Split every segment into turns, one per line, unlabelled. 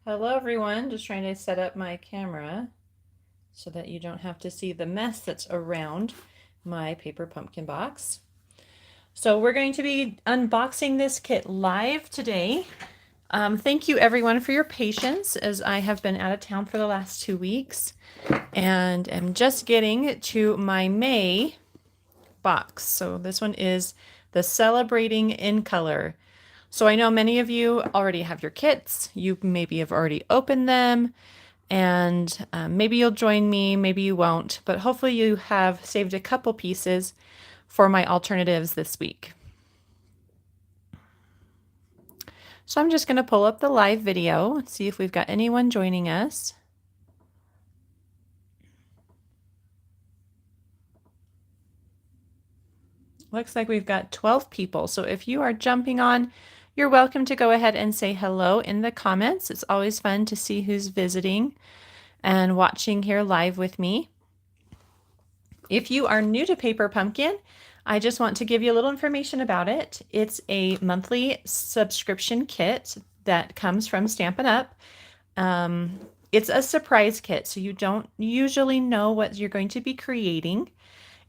Hello everyone, just trying to set up my camera so that you don't have to see the mess that's around my paper pumpkin box. So we're going to be unboxing this kit live today. Thank you everyone for your patience as I have been out of town for the last 2 weeks and am just getting to my May box. So this one is the Celebrating in Color. So I know many of you already have your kits. You maybe have already opened them, and maybe you'll join me, maybe you won't, but hopefully you have saved a couple pieces for my alternatives this week. So I'm just going to pull up the live video and see if we've got anyone joining us. Looks like we've got 12 people. So if you are jumping on, you're welcome to go ahead and say hello in the comments. It's always fun to see who's visiting and watching here live with me. If you are new to Paper Pumpkin, I just want to give you a little information about it. It's a monthly subscription kit that comes from Stampin' Up. It's a surprise kit, so you don't usually know what you're going to be creating.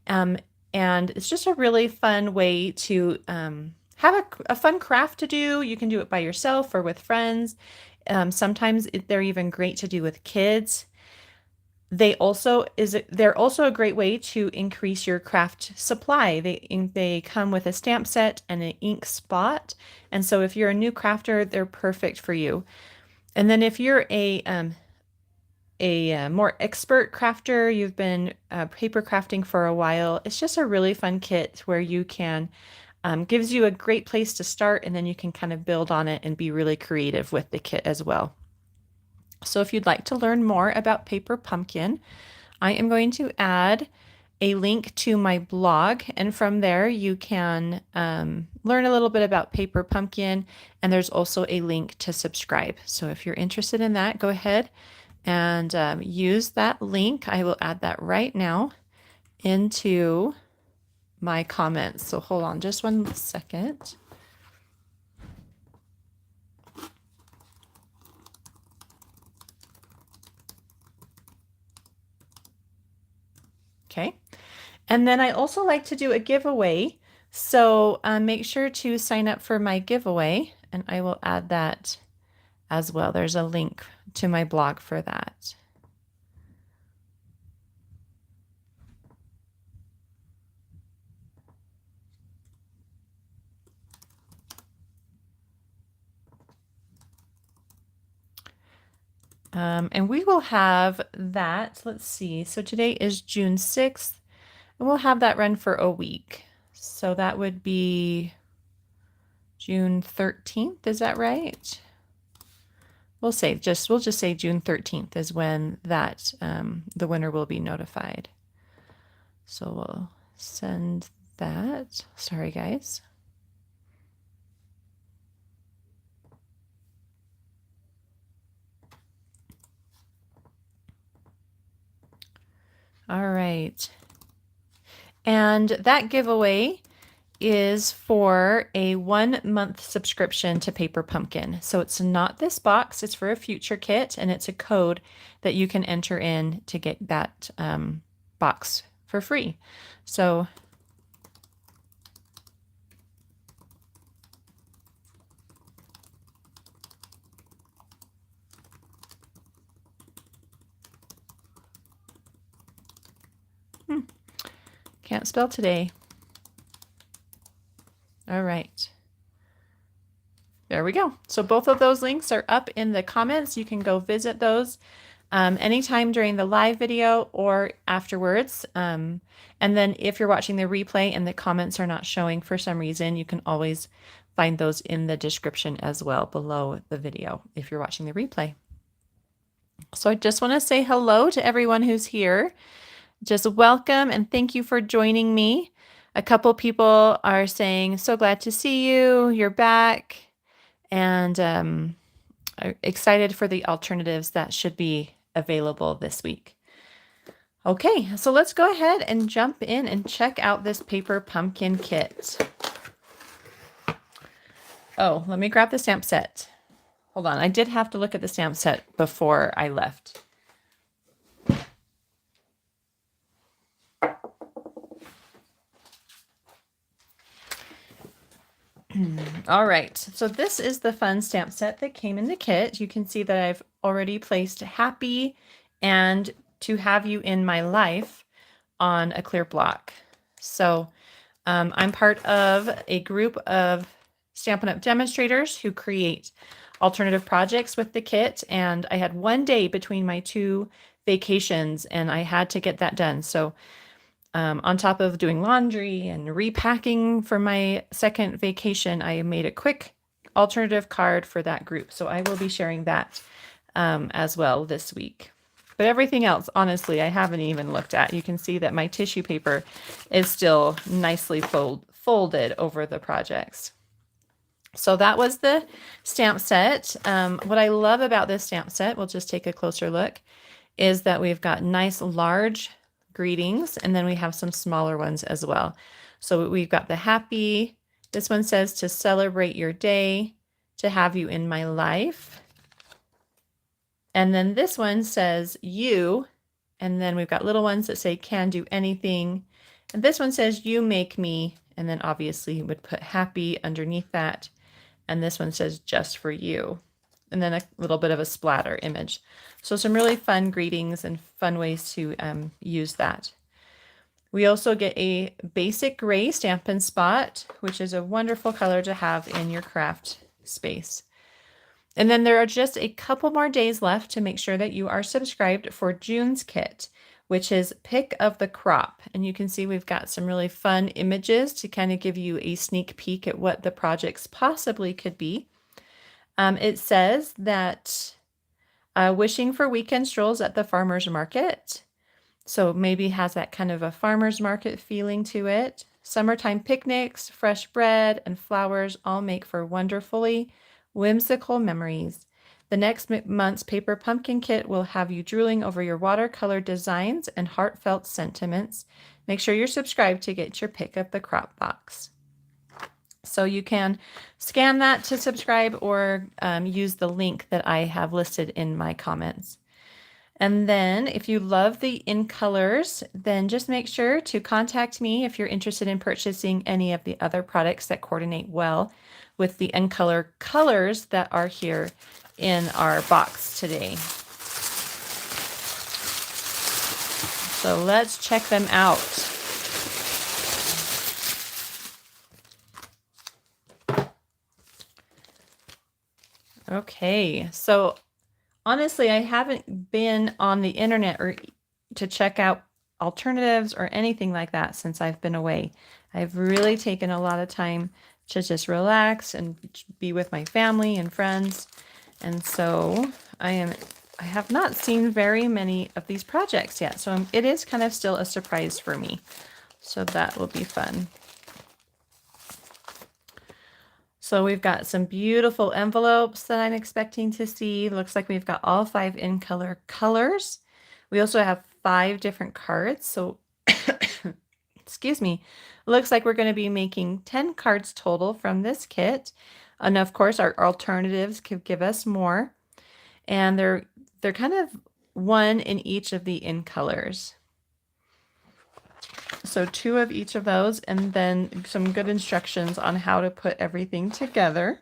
And it's just a really fun way to have a fun craft to do. You can do it by yourself or with friends. Sometimes they're even great to do with kids. They're also a great way to increase your craft supply. They come with a stamp set and an ink spot, and so if you're a new crafter, they're perfect for you. And then if you're a more expert crafter, you've been paper crafting for a while, it's just a really fun kit where you can gives you a great place to start, and then you can kind of build on it and be really creative with the kit as well. So if you'd like to learn more about Paper Pumpkin, I am going to add a link to my blog, and from there you can learn a little bit about Paper Pumpkin, and there's also a link to subscribe. So if you're interested in that, go ahead and use that link. I will add that right now into my comments. So hold on just 1 second. Okay. And then I also like to do a giveaway. So make sure to sign up for my giveaway, and I will add that as well. There's a link to my blog for that. And we will have that, let's see, so today is June 6th, and we'll have that run for a week. So that would be June 13th, is that right? We'll just say June 13th is when that the winner will be notified. So we'll send that. Sorry, guys. All right. And that giveaway is for a 1-month subscription to Paper Pumpkin. So it's not this box, it's for a future kit, and it's a code that you can enter in to get that box for free. So can't spell today. All right. There we go. So both of those links are up in the comments. You can go visit those anytime during the live video or afterwards. And then if you're watching the replay and the comments are not showing for some reason, you can always find those in the description as well below the video if you're watching the replay. So I just want to say hello to everyone who's here. Just welcome and thank you for joining me. A couple people are saying, so glad to see you, you're back, and excited for the alternatives that should be available this week. Okay, so let's go ahead and jump in and check out this Paper Pumpkin kit. Oh, let me grab the stamp set. Hold on, I did have to look at the stamp set before I left. All right, so this is the fun stamp set that came in the kit. You can see that I've already placed happy and to have you in my life on a clear block. So I'm part of a group of Stampin' Up! Demonstrators who create alternative projects with the kit, and I had one day between my 2 vacations and I had to get that done. So on top of doing laundry and repacking for my second vacation, I made a quick alternative card for that group. So I will be sharing that as well this week. But everything else, honestly, I haven't even looked at. You can see that my tissue paper is still nicely folded over the projects. So that was the stamp set. What I love about this stamp set, we'll just take a closer look, is that we've got nice large greetings, and then we have some smaller ones as well. So we've got the happy. This one says to celebrate your day, to have you in my life. And then this one says you, and then we've got little ones that say can do anything. And this one says you make me, and then obviously you would put happy underneath that. And this one says just for you. And then a little bit of a splatter image. So some really fun greetings and fun ways to use that. We also get a basic gray Stampin' Spot, which is a wonderful color to have in your craft space. And then there are just a couple more days left to make sure that you are subscribed for June's kit, which is Pick of the Crop. And you can see we've got some really fun images to kind of give you a sneak peek at what the projects possibly could be. It says that wishing for weekend strolls at the farmer's market. So maybe has that kind of a farmer's market feeling to it. Summertime picnics, fresh bread, and flowers all make for wonderfully whimsical memories. The next month's paper pumpkin kit will have you drooling over your watercolor designs and heartfelt sentiments. Make sure you're subscribed to get your Pick of the Crop box. So you can scan that to subscribe or use the link that I have listed in my comments. And then if you love the in colors, then just make sure to contact me if you're interested in purchasing any of the other products that coordinate well with the in color colors that are here in our box today. So let's check them out. Okay, so honestly, I haven't been on the internet or to check out alternatives or anything like that since I've been away. I've really taken a lot of time to just relax and be with my family and friends. And so I have not seen very many of these projects yet. So it is kind of still a surprise for me. So that will be fun. So we've got some beautiful envelopes that I'm expecting to see. Looks like we've got all 5 in color colors. We also have 5 different cards. So, excuse me, looks like we're going to be making 10 cards total from this kit. And of course, our alternatives could give us more. And they're kind of one in each of the in colors. So 2 of each of those, and then some good instructions on how to put everything together.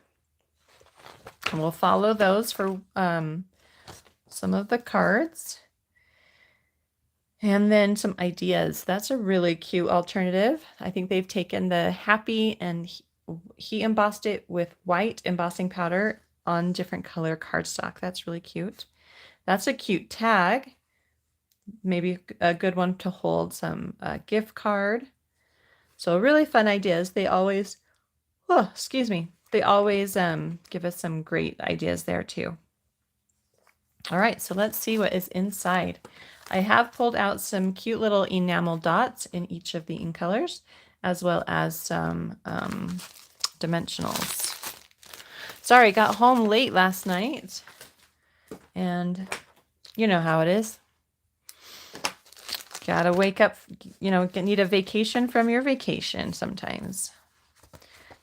And we'll follow those for some of the cards. And then some ideas. That's a really cute alternative. I think they've taken the happy and he embossed it with white embossing powder on different color cardstock. That's really cute. That's a cute tag. Maybe a good one to hold some gift card. So really fun ideas. They always, oh, excuse me. They always give us some great ideas there too. All right, so let's see what is inside. I have pulled out some cute little enamel dots in each of the in colors, as well as some dimensionals. Sorry, got home late last night, and you know how it is. Gotta wake up, you know, need a vacation from your vacation sometimes.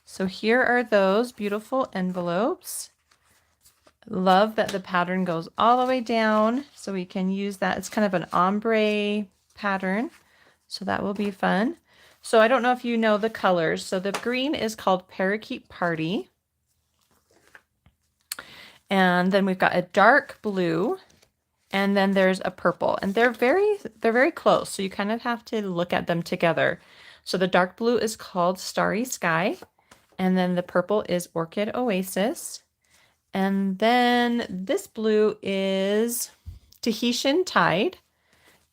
So here are those beautiful envelopes. Love that the pattern goes all the way down, so we can use that. It's kind of an ombre pattern, so that will be fun. So I don't know if you know the colors. So the green is called Parakeet Party. And then we've got a dark blue, and then there's a purple, and they're very close. So you kind of have to look at them together. So the dark blue is called Starry Sky, and then the purple is Orchid Oasis. And then this blue is Tahitian Tide.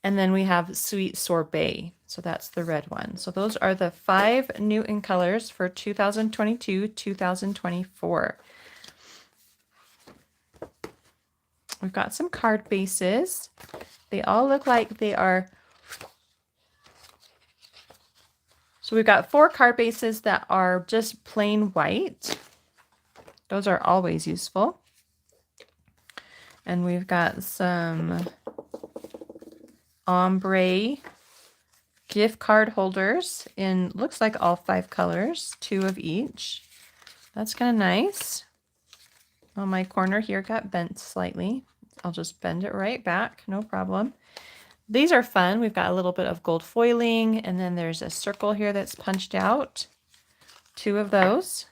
And then we have Sweet Sorbet. So that's the red one. So those are the 5 new in colors for 2022-2024. We've got some card bases. They all look like they are. So we've got 4 card bases that are just plain white. Those are always useful. And we've got some ombre gift card holders in, looks like all 5 colors, 2 of each. That's kind of nice. Well, my corner here got bent slightly. I'll just bend it right back, no problem. These are fun. We've got a little bit of gold foiling, and then there's a circle here that's punched out. 2 of those.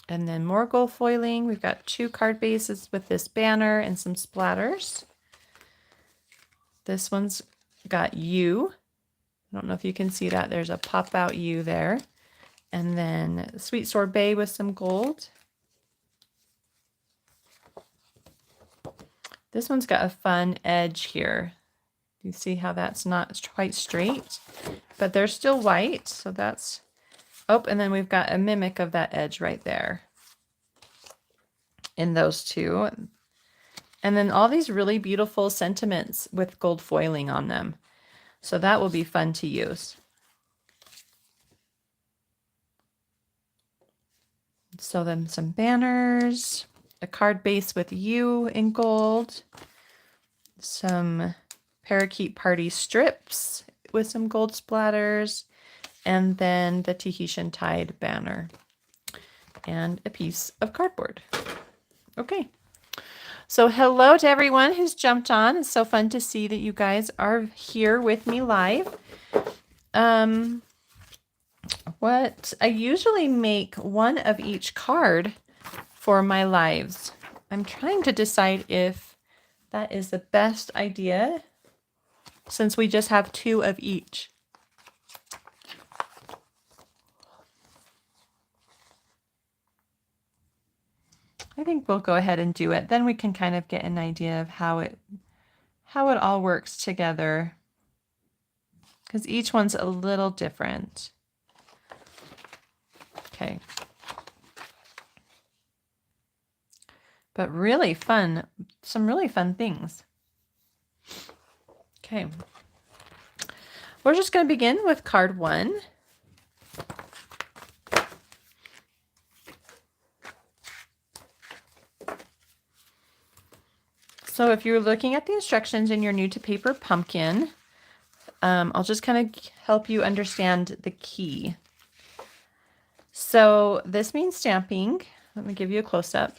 And then more gold foiling. We've got 2 card bases with this banner and some splatters. This one's got U. I don't know if you can see that. There's a pop-out U there. And then Sweet Sorbet with some gold. This one's got a fun edge here. You see how that's not quite straight, but they're still white. So that's, oh, and then we've got a mimic of that edge right there in those 2. And then all these really beautiful sentiments with gold foiling on them. So that will be fun to use. So then some banners, a card base with U in gold, some Parakeet Party strips with some gold splatters, and then the Tahitian Tide banner and a piece of cardboard. Okay. So hello to everyone who's jumped on. It's so fun to see that you guys are here with me live. What I usually make 1 of each card for my lives. I'm trying to decide if that is the best idea since we just have 2 of each. I think we'll go ahead and do it. Then we can kind of get an idea of how it all works together, because each one's a little different. Okay. But really fun, some really fun things. Okay. We're just going to begin with card 1. So if you're looking at the instructions and you're new to Paper Pumpkin, I'll just kind of help you understand the key. So this means stamping. Let me give you a close-up.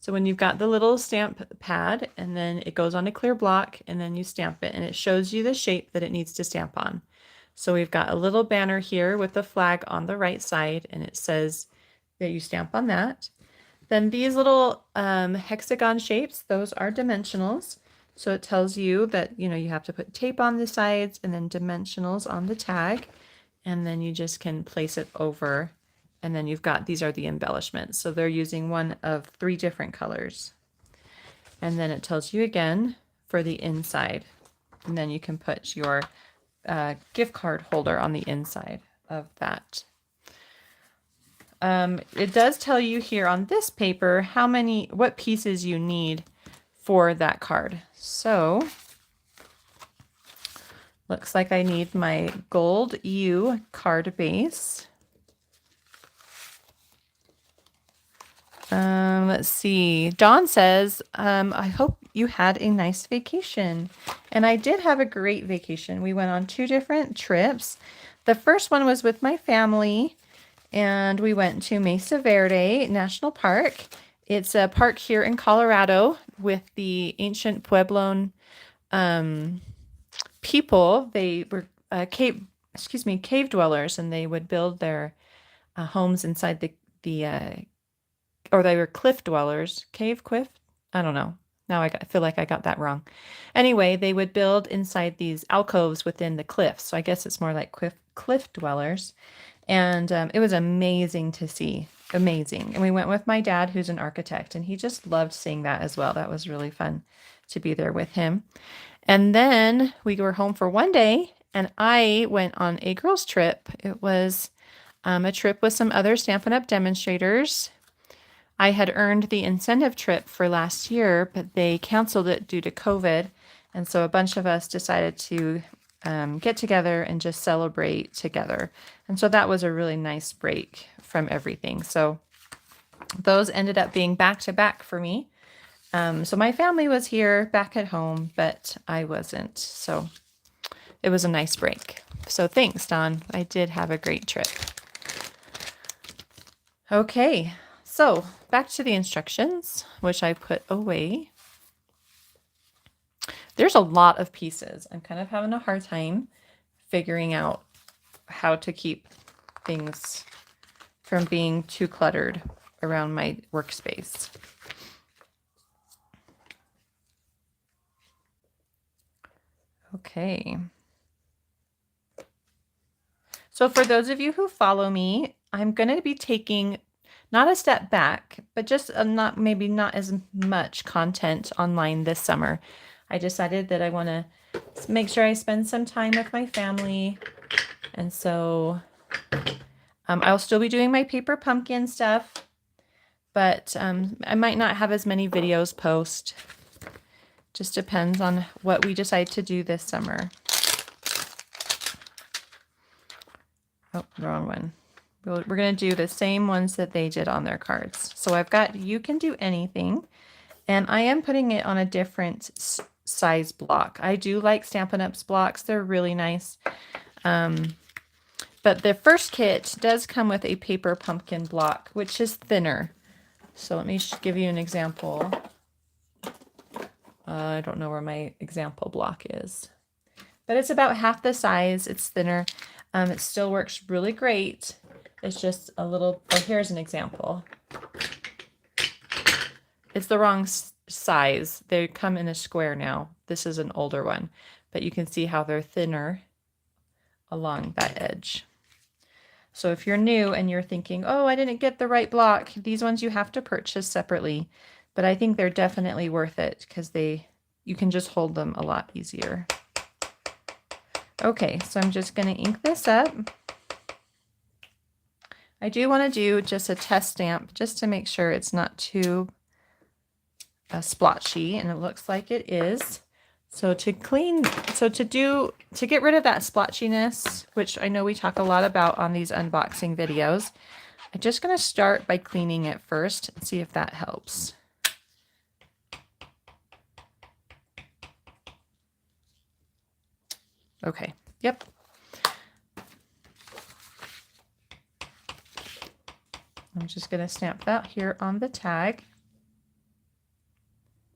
So when you've got the little stamp pad, and then it goes on a clear block, and then you stamp it, and it shows you the shape that it needs to stamp on. So we've got a little banner here with the flag on the right side, and it says that you stamp on that. Then these little hexagon shapes, those are dimensionals. So it tells you that, you know, you have to put tape on the sides and then dimensionals on the tag. And then you just can place it over. And then you've got, these are the embellishments. So they're using 1 of 3 different colors. And then it tells you again for the inside. And then you can put your gift card holder on the inside of that. It does tell you here on this paper what pieces you need for that card. So looks like I need my gold U card base. Let's see. Dawn says, I hope you had a nice vacation. And I did have a great vacation. We went on 2 different trips. The first one was with my family. and we went to Mesa Verde National Park. It's a park here in Colorado with the ancient Puebloan people. They were cave dwellers, and they would build their homes inside the or they were cliff dwellers. Cliff? I don't know. Now I feel like I got that wrong. Anyway, they would build inside these alcoves within the cliffs. So I guess it's more like cliff dwellers. And it was amazing to see. Amazing. And we went with my dad, who's an architect, and he just loved seeing that as well. That was really fun to be there with him. And then we were home for one day, and I went on a girls' trip. It was a trip with some other Stampin' Up! Demonstrators. I had earned the incentive trip for last year, but they canceled it due to COVID. And so a bunch of us decided to get together and just celebrate together. And so that was a really nice break from everything. So those ended up being back to back for me. So my family was here back at home, but I wasn't. So it was a nice break. So thanks, Dawn. I did have a great trip. Okay, so back to the instructions, which I put away. There's a lot of pieces. I'm kind of having a hard time figuring out how to keep things from being too cluttered around my workspace. Okay. So for those of you who follow me, I'm going to be taking not a step back, but just maybe not as much content online this summer. I decided that I want to make sure I spend some time with my family. And so I'll still be doing my paper pumpkin stuff, but I might not have as many videos post. Just depends on what we decide to do this summer. Oh, wrong one. We're going to do the same ones that they did on their cards. So I've got You Can Do Anything, and I am putting it on a different size block. I do like Stampin' Up's blocks. They're really nice. But the first kit does come with a paper pumpkin block, which is thinner. So let me give you an example. I don't know where my example block is, but it's about half the size. It's thinner. It still works really great. It's just a little, here's an example. It's the wrong size. They come in a square now. This is an older one, but you can see how they're thinner along that edge. So if you're new and you're thinking, oh, I didn't get the right block, these ones you have to purchase separately, but I think they're definitely worth it because you can just hold them a lot easier. Okay, so I'm just going to ink this up. I do want to do just a test stamp just to make sure it's not too splotchy, and it looks like it is. So to get rid of that splotchiness, which I know we talk a lot about on these unboxing videos, I'm just going to start by cleaning it first and see if that helps. Okay, yep. I'm just going to stamp that here on the tag,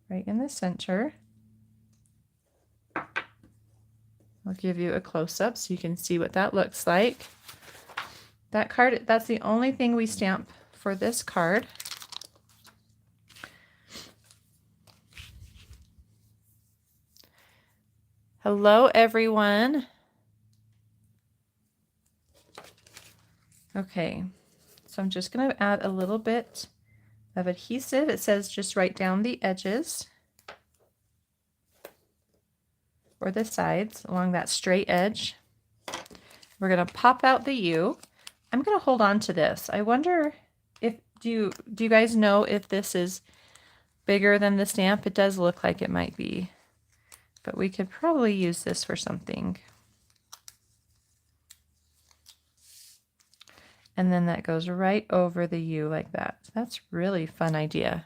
right in the center. I'll give you a close-up so you can see what that looks like. That card, that's the only thing we stamp for this card. Hello, everyone. Okay, so I'm just going to add a little bit of adhesive. It says just right down the edges or the sides along that straight edge. We're going to pop out the U. I'm going to hold on to this. I wonder if, do you guys know if this is bigger than the stamp? It does look like it might be, but we could probably use this for something. And then that goes right over the U like that. That's really fun idea.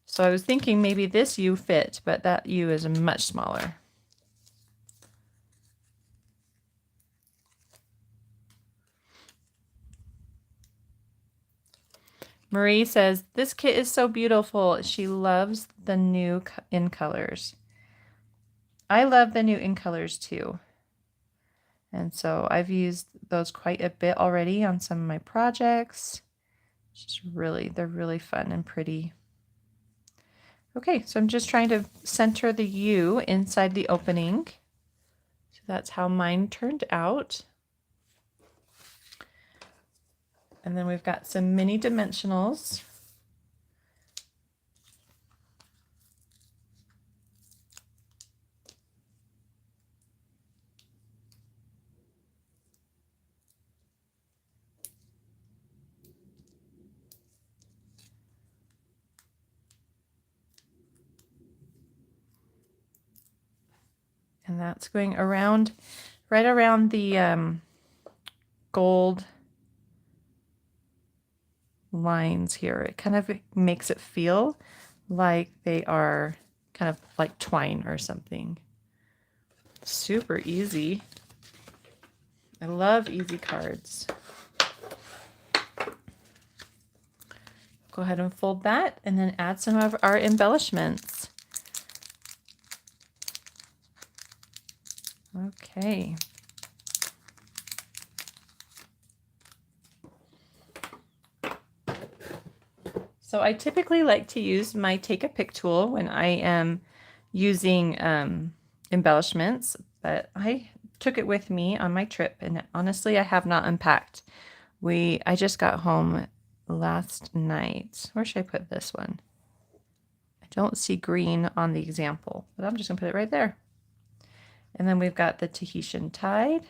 So I was thinking maybe this U fit, but that U is much smaller. Marie says, this kit is so beautiful. She loves the new in colors. I love the new in colors too. And so I've used those quite a bit already on some of my projects. Just really, they're really fun and pretty. Okay, so I'm just trying to center the U inside the opening. So that's how mine turned out. And then we've got some mini dimensionals. And that's going around, right around the gold lines here. It kind of makes it feel like they are kind of like twine or something. Super easy. I love easy cards. Go ahead and fold that and then add some of our embellishments. Okay. So I typically like to use my Take a Pic tool when I am using embellishments, but I took it with me on my trip, and honestly, I have not unpacked. I just got home last night. Where should I put this one? I don't see green on the example, but I'm just gonna put it right there. And then we've got the Tahitian Tide,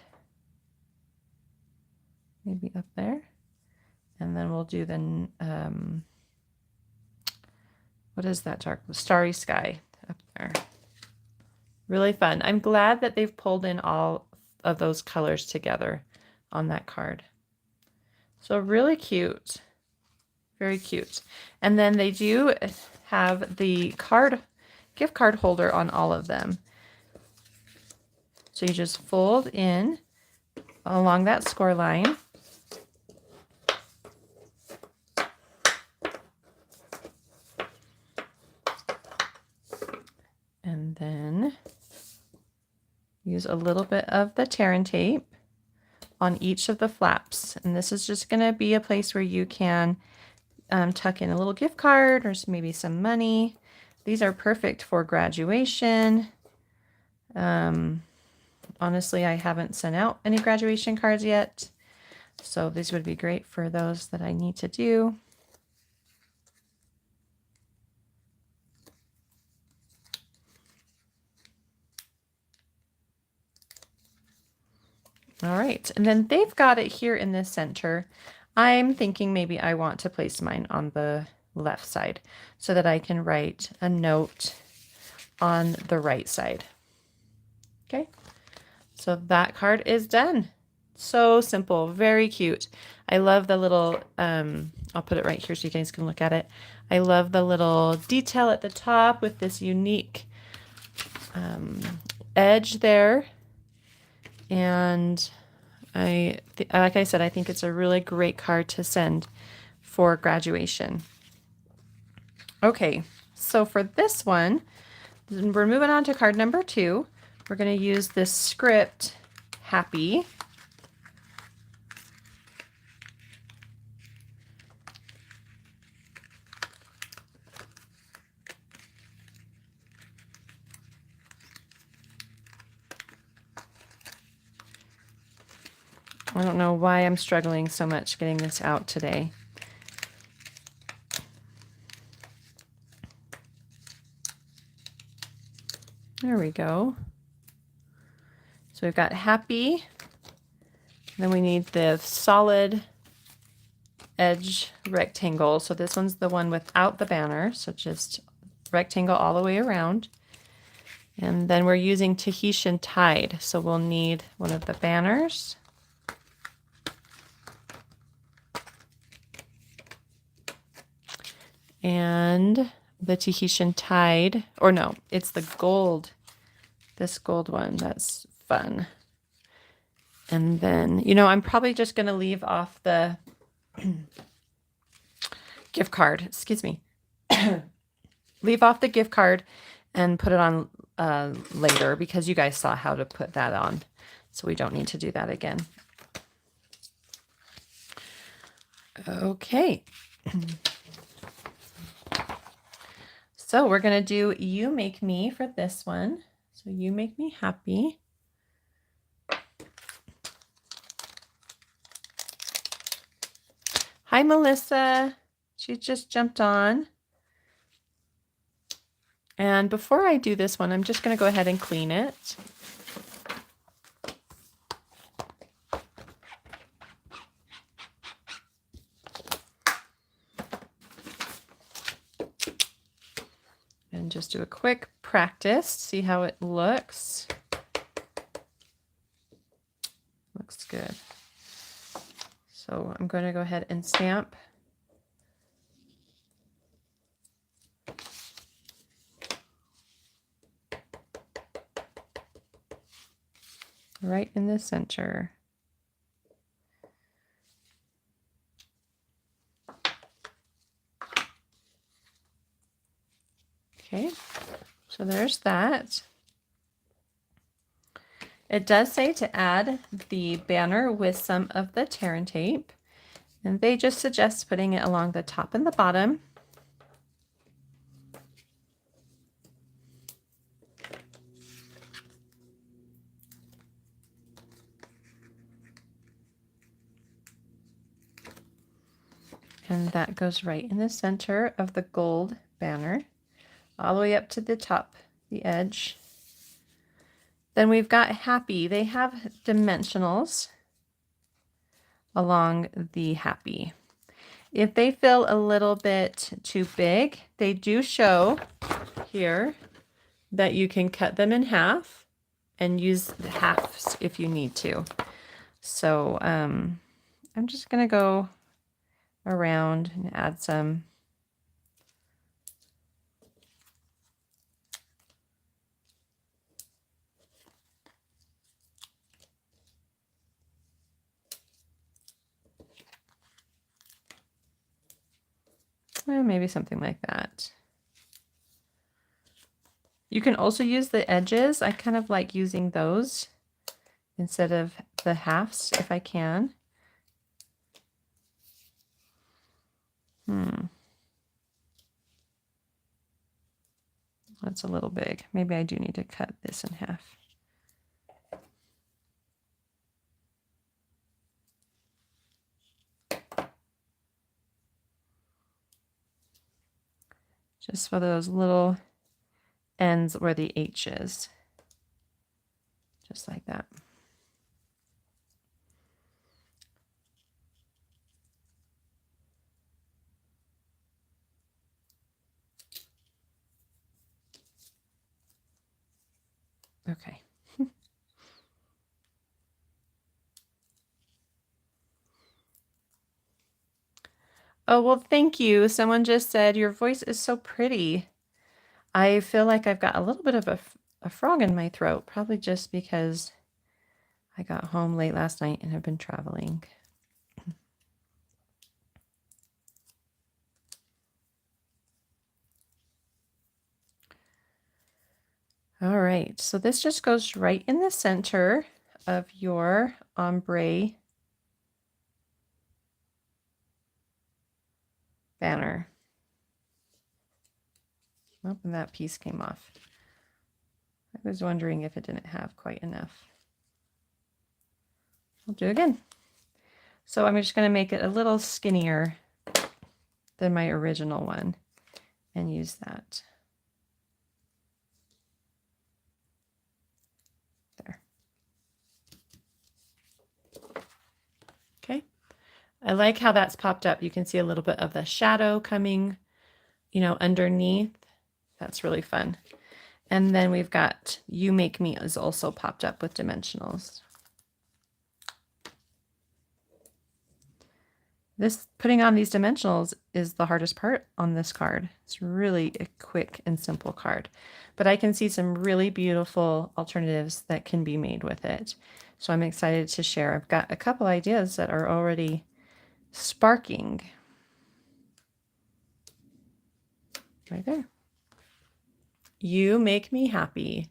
maybe up there. And then we'll do the, what is that dark? Starry Sky up there. Really fun. I'm glad that they've pulled in all of those colors together on that card. So really cute. Very cute. And then they do have the gift card holder on all of them. So you just fold in along that score line. And then use a little bit of the tear and tape on each of the flaps. And this is just going to be a place where you can tuck in a little gift card or maybe some money. These are perfect for graduation. Honestly, I haven't sent out any graduation cards yet, so these would be great for those that I need to do. All right, and then they've got it here in the center. I'm thinking maybe I want to place mine on the left side so that I can write a note on the right side. Okay, so that card is done. So simple, very cute. I love the little, I'll put it right here so you guys can look at it. I love the little detail at the top with this unique edge there. And like I said, I think it's a really great card to send for graduation. Okay, so for this one, we're moving on to card number 2. We're going to use this script, Happy. I don't know why I'm struggling so much getting this out today. There we go. So we've got Happy. Then we need the solid edge rectangle. So this one's the one without the banner. So just rectangle all the way around. And then we're using Tahitian Tide. So we'll need one of the banners. And the Tahitian Tide, or no, it's the gold, this gold one, that's fun. And then, I'm probably just going to leave off the gift card, excuse me. Leave off the gift card and put it on later because you guys saw how to put that on. So we don't need to do that again. Okay. So we're going to do You Make Me for this one. So You Make Me Happy. Hi, Melissa. She just jumped on. And before I do this one, I'm just going to go ahead and clean it. And just do a quick practice, see how it looks. Looks good. So I'm going to go ahead and stamp. Right in the center. Okay, so there's that. It does say to add the banner with some of the tear and tape, and they just suggest putting it along the top and the bottom. And that goes right in the center of the gold banner, all the way up to the top, the edge. Then we've got Happy. They have dimensionals along the Happy. If they feel a little bit too big, they do show here that you can cut them in half and use the halves if you need to. So I'm just going to go around and add some. Maybe something like that. You can also use the edges. I kind of like using those instead of the halves if I can. That's a little big. Maybe I do need to cut this in half. Just for those little ends where the H is. Just like that. Okay. Oh, well, thank you. Someone just said, your voice is so pretty. I feel like I've got a little bit of a frog in my throat, probably just because I got home late last night and have been traveling. All right, so this just goes right in the center of your ombre banner. Oh, and that piece came off. I was wondering if it didn't have quite enough. I'll do it again. So I'm just going to make it a little skinnier than my original one and use that. There. Okay. I like how that's popped up. You can see a little bit of the shadow coming, you know, underneath. That's really fun. And then we've got You Make Me is also popped up with dimensionals. This putting on these dimensionals is the hardest part on this card. It's really a quick and simple card, but I can see some really beautiful alternatives that can be made with it. So I'm excited to share. I've got a couple ideas that are already sparking. Right there. You make me happy.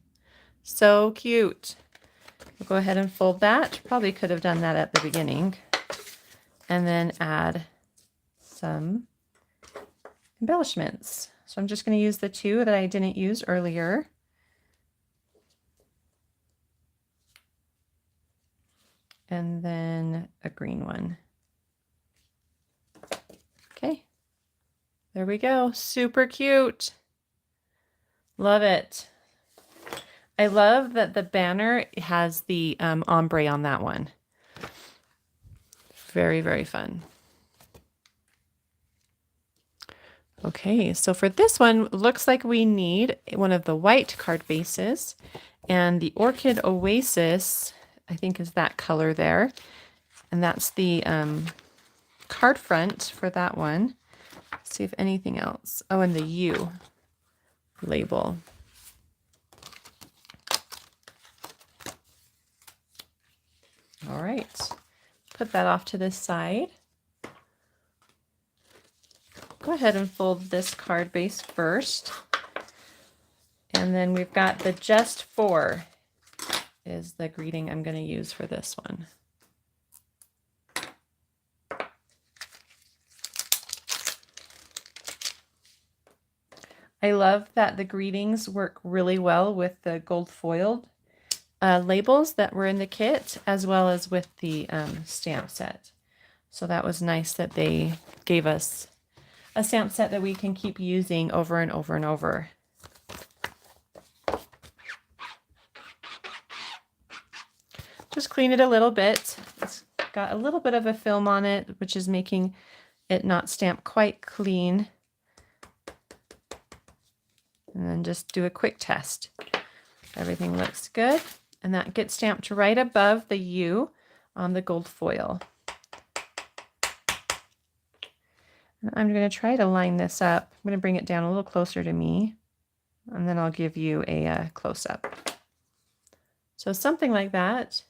So cute. We'll go ahead and fold that. Probably could have done that at the beginning. And then add some embellishments. So I'm just going to use the two that I didn't use earlier. And then a green one. Okay, there we go. Super cute. Love it. I love that the banner has the ombre on that one. Very, very fun. Okay, so for this one, looks like we need one of the white card bases, and the Orchid Oasis, I think, is that color there. And that's the card front for that one. Let's see if anything else. Oh, and the U label. All right, put that off to the side. Go ahead and fold this card base first. And then we've got the Just For is the greeting I'm going to use for this one. I love that the greetings work really well with the gold foiled labels that were in the kit, as well as with the stamp set. So that was nice that they gave us a stamp set that we can keep using over and over and over. Just clean it a little bit. It's got a little bit of a film on it, which is making it not stamp quite clean. And then just do a quick test. Everything looks good. And that gets stamped right above the U on the gold foil. And I'm going to try to line this up. I'm going to bring it down a little closer to me, and then I'll give you a close-up. So something like that.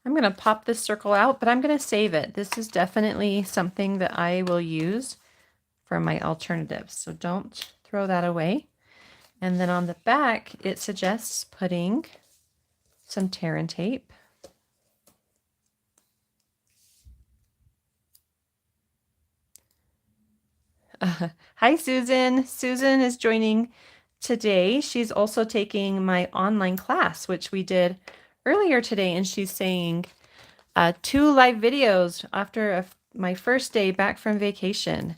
I'm going to pop this circle out, but I'm going to save it. This is definitely something that I will use for my alternatives, so don't throw that away. And then on the back, it suggests putting some tear and tape. Hi, Susan. Susan is joining today. She's also taking my online class, which we did earlier today, and she's saying 2 live videos after my first day back from vacation.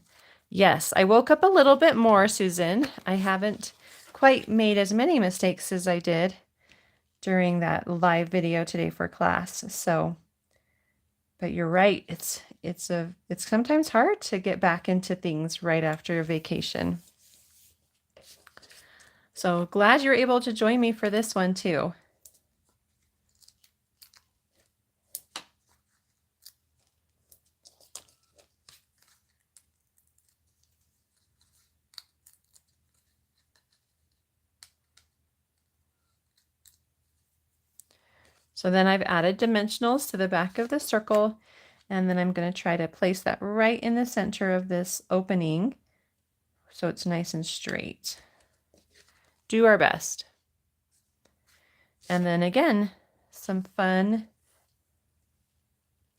Yes, I woke up a little bit more, Susan. I haven't quite made as many mistakes as I did during that live video today for class. So, but you're right. It's sometimes hard to get back into things right after a vacation. So glad you're able to join me for this one too. So then I've added dimensionals to the back of the circle, and then I'm going to try to place that right in the center of this opening so it's nice and straight. Do our best. And then again, some fun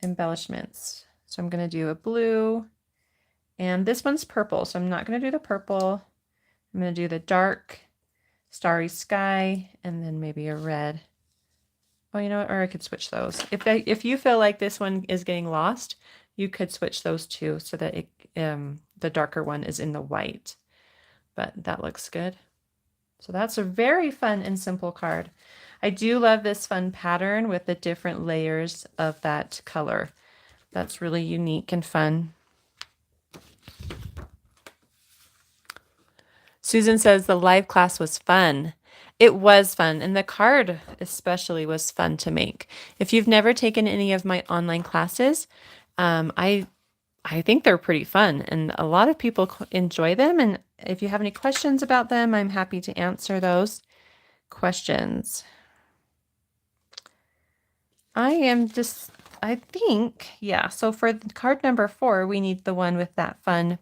embellishments. So I'm going to do a blue, and this one's purple, so I'm not going to do the purple. I'm going to do the dark starry sky, and then maybe a red. Oh, you know what? Or I could switch those. If you feel like this one is getting lost, you could switch those two so that it, the darker one is in the white. But that looks good. So that's a very fun and simple card. I do love this fun pattern with the different layers of that color. That's really unique and fun. Susan says the live class was fun. It was fun, and the card especially was fun to make. If you've never taken any of my online classes, I think they're pretty fun, and a lot of people enjoy them. And if you have any questions about them, I'm happy to answer those questions. I think, yeah. So for card number 4, we need the one with that fun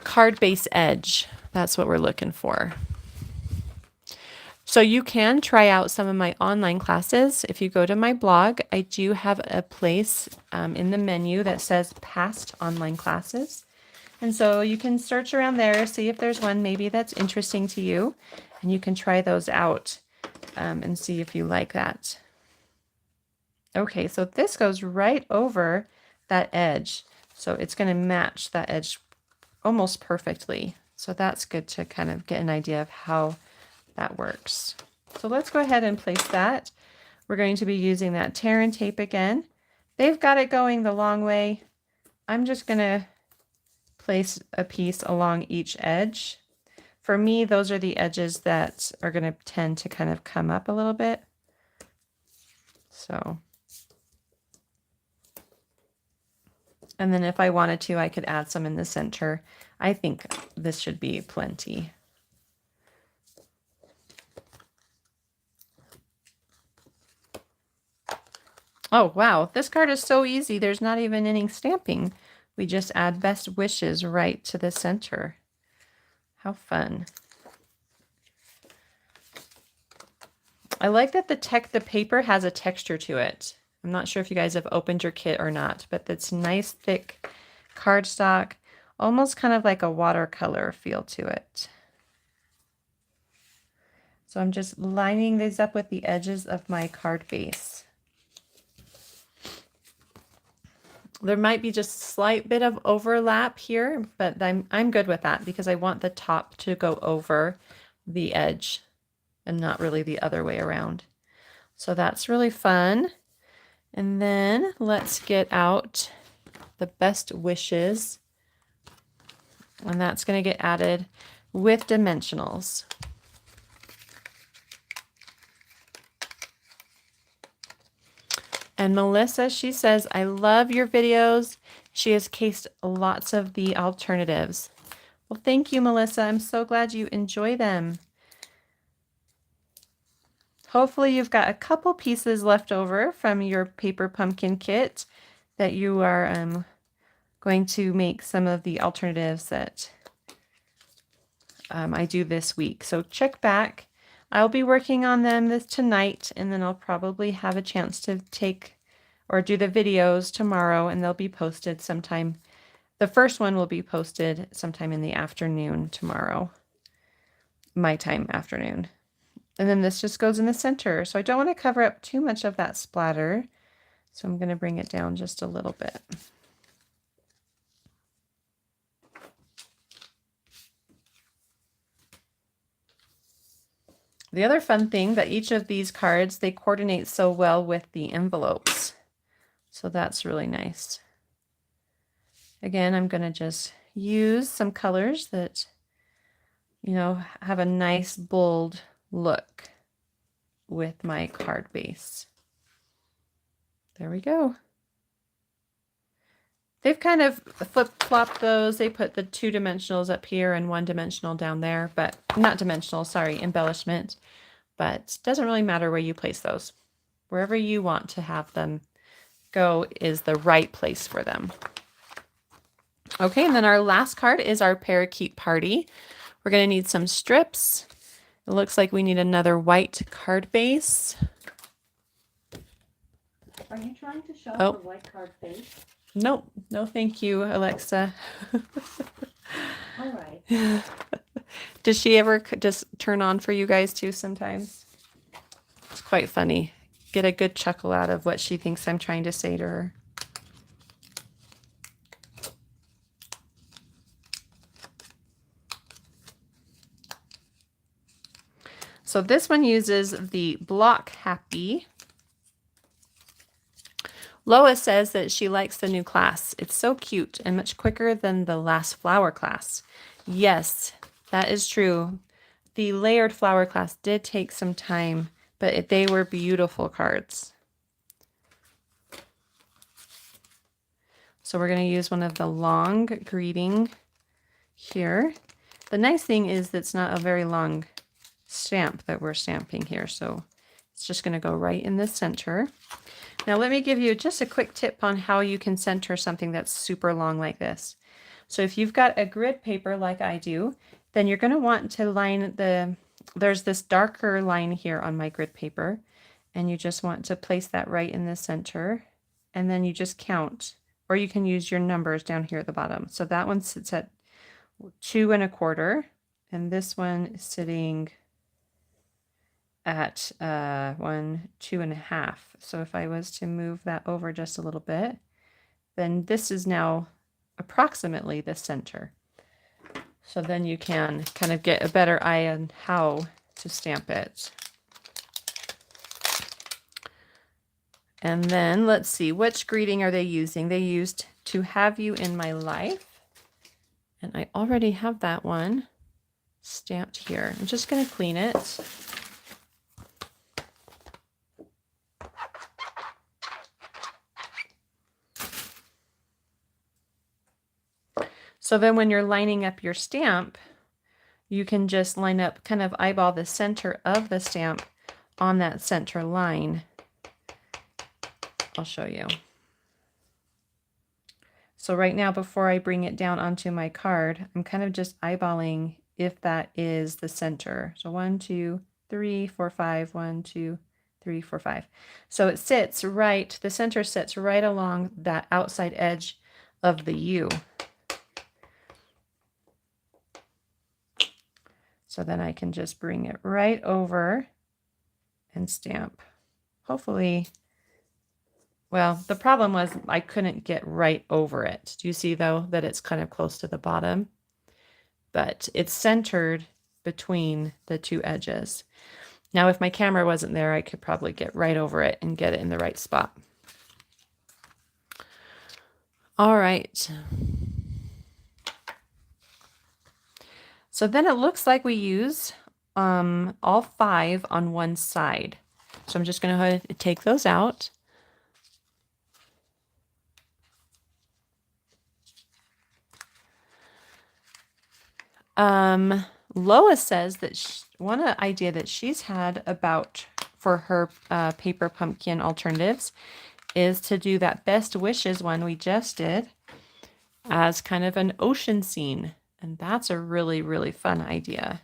card base edge. That's what we're looking for. So you can try out some of my online classes. If you go to my blog, I do have a place in the menu that says past online classes. And so you can search around there, see if there's one maybe that's interesting to you, and you can try those out and see if you like that. Okay, so this goes right over that edge. So it's going to match that edge almost perfectly. So that's good to kind of get an idea of how that works. So let's go ahead and place that. We're going to be using that tear and tape again. They've got it going the long way. I'm just going to place a piece along each edge. For me, those are the edges that are going to tend to kind of come up a little bit. So, and then if I wanted to, I could add some in the center. I think this should be plenty. Oh, wow. This card is so easy. There's not even any stamping. We just add best wishes right to the center. How fun. I like that the paper has a texture to it. I'm not sure if you guys have opened your kit or not, but it's nice, thick cardstock, almost kind of like a watercolor feel to it. So I'm just lining these up with the edges of my card base. There might be just a slight bit of overlap here, but I'm good with that because I want the top to go over the edge and not really the other way around. So that's really fun. And then let's get out the best wishes. And that's going to get added with dimensionals. And Melissa, she says, I love your videos. She has cased lots of the alternatives. Well, thank you, Melissa. I'm so glad you enjoy them. Hopefully you've got a couple pieces left over from your paper pumpkin kit that you are going to make some of the alternatives that I do this week. So check back. I'll be working on them tonight, and then I'll probably have a chance to take or do the videos tomorrow, and they'll be posted sometime. The first one will be posted sometime in the afternoon tomorrow, my time afternoon. And then this just goes in the center. So I don't want to cover up too much of that splatter. So I'm going to bring it down just a little bit. The other fun thing that each of these cards, they coordinate so well with the envelopes. So that's really nice. Again, I'm going to just use some colors that, you know, have a nice bold look with my card base. There we go. They've kind of flip-flopped those. They put the 2 dimensionals up here and 1 dimensional down there, but not dimensional, sorry, embellishment. But it doesn't really matter where you place those. Wherever you want to have them go is the right place for them. Okay, and then our last card is our Parakeet Party. We're going to need some strips. It looks like we need another white card base.
Are you trying to show
the
white card base?
Nope. No, thank you, Alexa.
All right.
Does she ever just turn on for you guys too sometimes? It's quite funny. Get a good chuckle out of what she thinks I'm trying to say to her. So this one uses the Block Happy. Lois says that she likes the new class. It's so cute and much quicker than the last flower class. Yes, that is true. The layered flower class did take some time, but they were beautiful cards. So we're going to use one of the long greeting here. The nice thing is that it's not a very long stamp that we're stamping here, so It's just going to go right in the center. Now let me give you just a quick tip on how you can center something that's super long like this. So if you've got a grid paper like I do, then you're going to want to line there's this darker line here on my grid paper, and you just want to place that right in the center, and then you just count, or you can use your numbers down here at the bottom. So that one sits at 2 1/4, and this one is sitting at 1 2 1/2. So if I was to move that over just a little bit, then this is now approximately the center. So then you can kind of get a better eye on how to stamp it. And then let's see, which greeting are they using? They used "To Have You in My Life." And I already have that one stamped here. I'm just going to clean it. So then when you're lining up your stamp, you can just line up, kind of eyeball the center of the stamp on that center line. I'll show you. So right now, before I bring it down onto my card, I'm kind of just eyeballing if that is the center. So 1 2 3 4 5, 1 2 3 4 5. So it sits right, the center sits right along that outside edge of the U. So then I can just bring it right over and stamp. Hopefully, well, the problem was I couldn't get right over it. Do you see though that it's kind of close to the bottom? But it's centered between the two edges. Now, if my camera wasn't there, I could probably get right over it and get it in the right spot. All right. So then it looks like we use all 5 on one side. So I'm just going to go ahead and take those out. Lois says that one idea that she's had about for her paper pumpkin alternatives is to do that Best Wishes one we just did as kind of an ocean scene. And that's a really, really fun idea.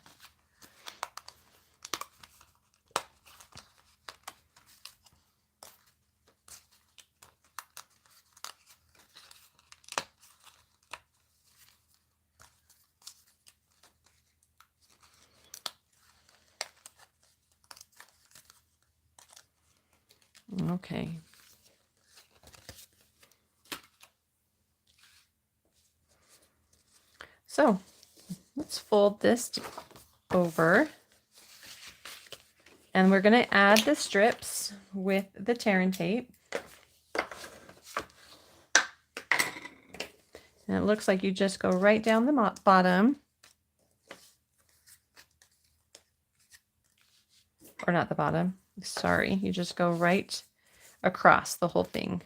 Okay. So let's fold this over. And we're going to add the strips with the tear and tape. And it looks like you just go right down the bottom. Or not the bottom. Sorry. You just go right across the whole thing.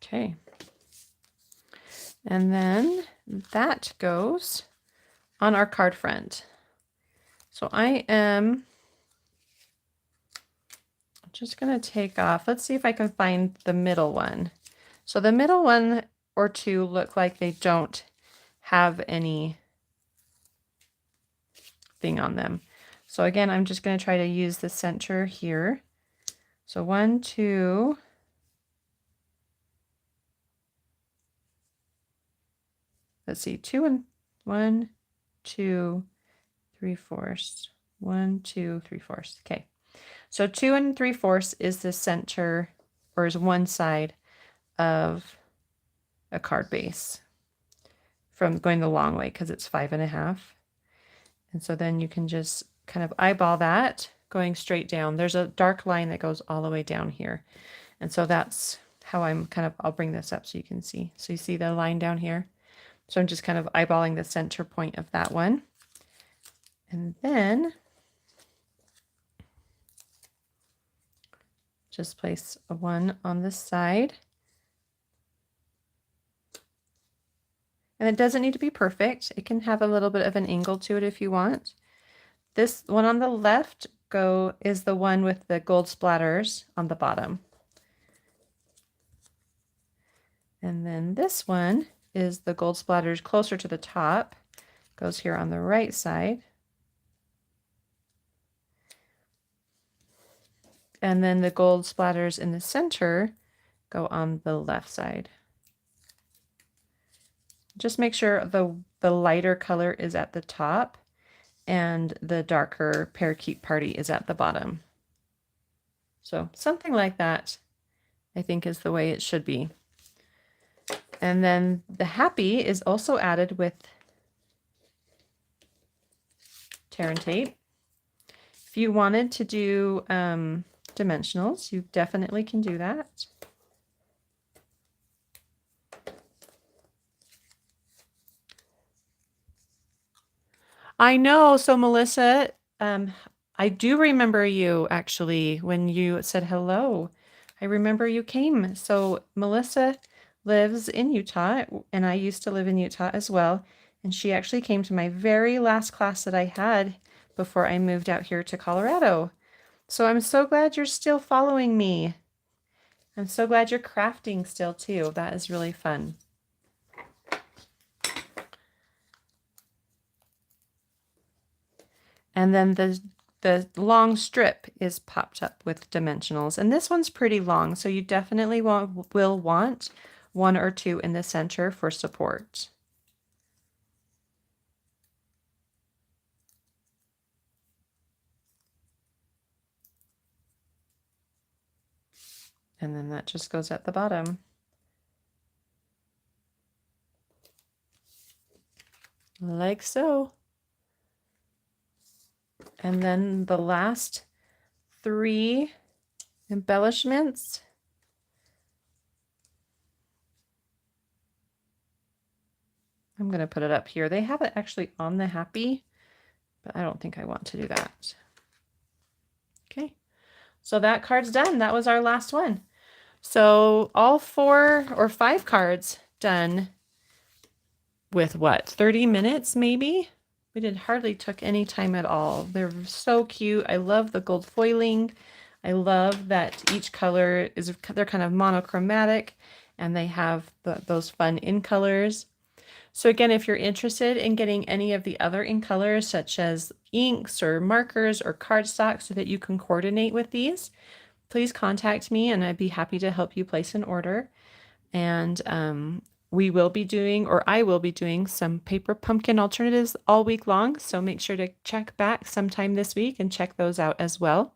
Okay. And then that goes on our card front. So I am just going to take off. Let's see if I can find the middle one. So the middle one or two look like they don't have any thing on them. So again, I'm just going to try to use the center here. So 1 2 let's see, 2 and 1 2 3/4, 1 2 3/4. Okay, so 2 3/4 is the center, or is one side of a card base from going the long way, because it's 5 1/2. And so then you can just kind of eyeball that going straight down. There's a dark line that goes all the way down here. And so that's how I'm kind of, I'll bring this up so you can see. So you see the line down here? So I'm just kind of eyeballing the center point of that one. And then just place a one on this side. And it doesn't need to be perfect. It can have a little bit of an angle to it if you want. This one on the left is the one with the gold splatters on the bottom. And then this one is the gold splatters closer to the top. Goes here on the right side. And then the gold splatters in the center go on the left side. Just make sure the lighter color is at the top and the darker parakeet party is at the bottom. So something like that, I think, is the way it should be. And then the happy is also added with tear and tape. If you wanted to do dimensionals, you definitely can do that. I know. So Melissa, I do remember you actually when you said hello. I remember you came. So Melissa lives in Utah, and I used to live in Utah as well. And she actually came to my very last class that I had before I moved out here to Colorado. So I'm so glad you're still following me. I'm so glad you're crafting still too. That is really fun. And then the long strip is popped up with dimensionals. And this one's pretty long, so you definitely will want one or two in the center for support. And then that just goes at the bottom. Like so. And then the last three embellishments. I'm going to put it up here. They have it actually on the happy, but I don't think I want to do that. Okay, so that card's done. That was our last one. So all 4 or 5 cards done with what, 30 minutes maybe? We did hardly took any time at all. They're so cute. I love the gold foiling. I love that each color they're kind of monochromatic, and they have those fun in colors. So again, if you're interested in getting any of the other in colors, such as inks or markers or cardstock, so that you can coordinate with these, please contact me and I'd be happy to help you place an order. And we will be doing, or I will be doing, some paper pumpkin alternatives all week long. So make sure to check back sometime this week and check those out as well.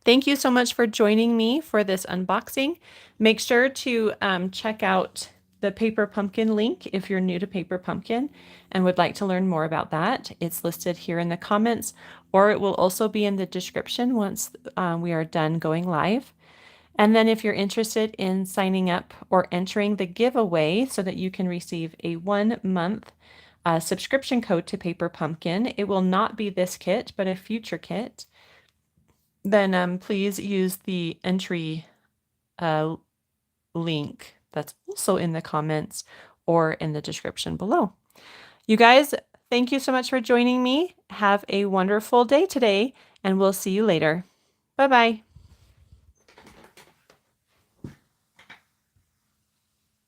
Thank you so much for joining me for this unboxing. Make sure to check out the paper pumpkin link if you're new to paper pumpkin and would like to learn more about that. It's listed here in the comments, or it will also be in the description once we are done going live. And then if you're interested in signing up or entering the giveaway so that you can receive a 1-month subscription code to Paper Pumpkin, it will not be this kit, but a future kit, then please use the entry link that's also in the comments or in the description below. You guys, thank you so much for joining me. Have a wonderful day today, and we'll see you later. Bye-bye.